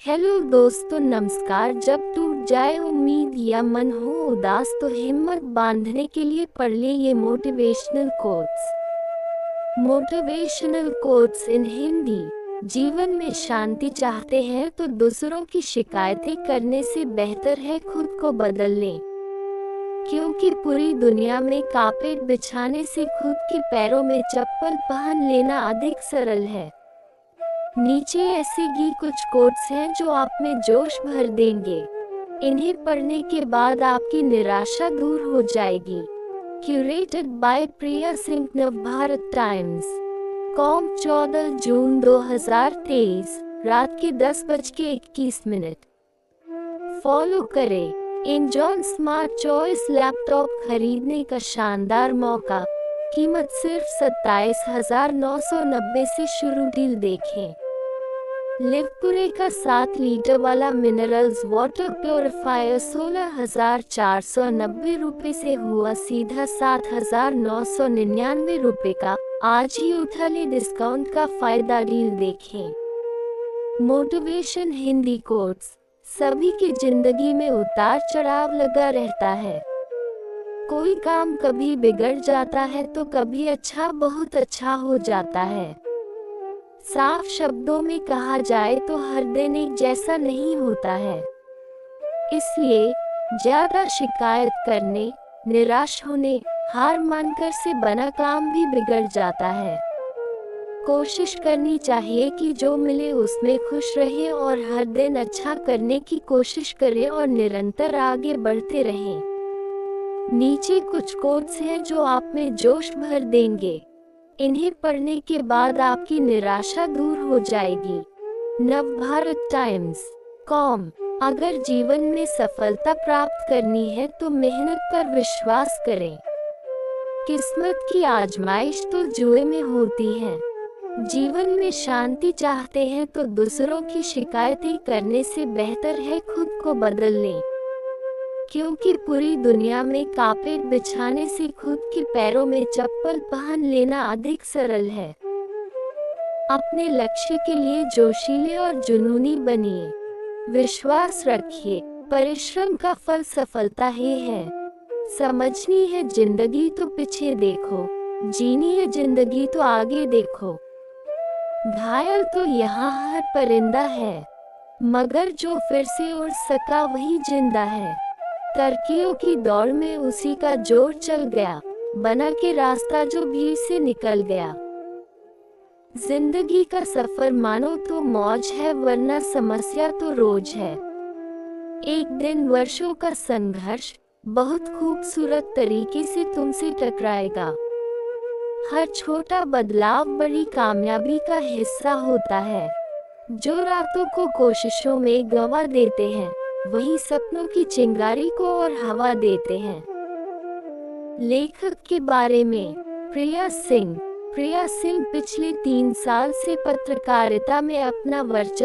Hello दोस्तों, नमस्कार। जब टूट जाए उम्मीद या मन हो उदास तो हिम्मत बांधने के लिए पढ़ ले ये motivational quotes. Motivational quotes in Hindi. जीवन में शांति चाहते हैं तो दूसरों की शिकायतें करने से बेहतर है खुद को बदल लें, क्योंकि पूरी दुनिया में कारपेट बिछाने से खुद के पैरों में चप्पल पहन लेना अधिक सरल है। नीचे ऐसे ही कुछ कोट्स हैं जो आप में जोश भर देंगे। इन्हें पढ़ने के बाद आपकी निराशा दूर हो जाएगी। क्यूरेटेड बाय प्रिया सिंह, नवभारत टाइम्स, कॉम 14 जून 2023, रात के 10:21। फॉलो करें। एंजॉय स्मार्ट चॉइस लैपटॉप खरीदने का शानदार मौका। कीमत सिर्फ 27,990 से शुरू। डील देखें। लिवपुरे का 7 लीटर वाला मिनरल्स वाटर प्योरीफायर 16,490 रुपये से हुआ सीधा 7,999 रुपये का। आज ही उठा ले डिस्काउंट का फायदा। डील देखें। Motivation Hindi quotes. सभी की जिंदगी में उतार चढ़ाव लगा रहता है। कोई काम कभी बिगड़ जाता है तो कभी बहुत अच्छा हो जाता है। साफ शब्दों में कहा जाए तो हर दिन एक जैसा नहीं होता है। इसलिए ज्यादा शिकायत करने, निराश होने, हार मानकर से बना काम भी बिगड़ जाता है। कोशिश करनी चाहिए कि जो मिले उसमें खुश रहे और हर दिन अच्छा करने की कोशिश करें और निरंतर आगे बढ़ते रहें। नीचे कुछ कोट्स हैं जो आप में जोश भर देंगे। इन्हें पढ़ने के बाद आपकी निराशा दूर हो जाएगी। Navbharat times, com. अगर जीवन में सफलता प्राप्त करनी है तो मेहनत पर विश्वास करें। किस्मत की आजमाइश तो जुए में होती है। जीवन में शांति चाहते हैं तो दूसरों की शिकायतें करने से बेहतर है खुद को बदल लें, क्योंकि पूरी दुनिया में कारपेट बिछाने से खुद के पैरों में चप्पल पहन लेना अधिक सरल है। अपने लक्ष्य के लिए जोशीले और जुनूनी बनिए। विश्वास रखिए, परिश्रम का फल सफलता ही है। समझनी है जिंदगी तो पीछे देखो, जीनी है जिंदगी तो आगे देखो। घायल तो यहाँ हर परिंदा है, मगर जो फिर से उड़ सका वही जिंदा है। तरक्कियों की दौड़ में उसी का जोर चल गया, बना के रास्ता जो भीड़ से निकल गया। जिंदगी का सफर मानो तो मौज है, वरना समस्या तो रोज है। एक दिन वर्षों का संघर्ष बहुत खूबसूरत तरीके से तुमसे टकराएगा। हर छोटा बदलाव बड़ी कामयाबी का हिस्सा होता है। जो रातों को कोशिशों में गंवा देते हैं वही सपनों की चिंगारी को और हवा देते हैं। लेखक के बारे में। प्रिया सिंह पिछले 3 साल से पत्रकारिता में अपना वर्चस्व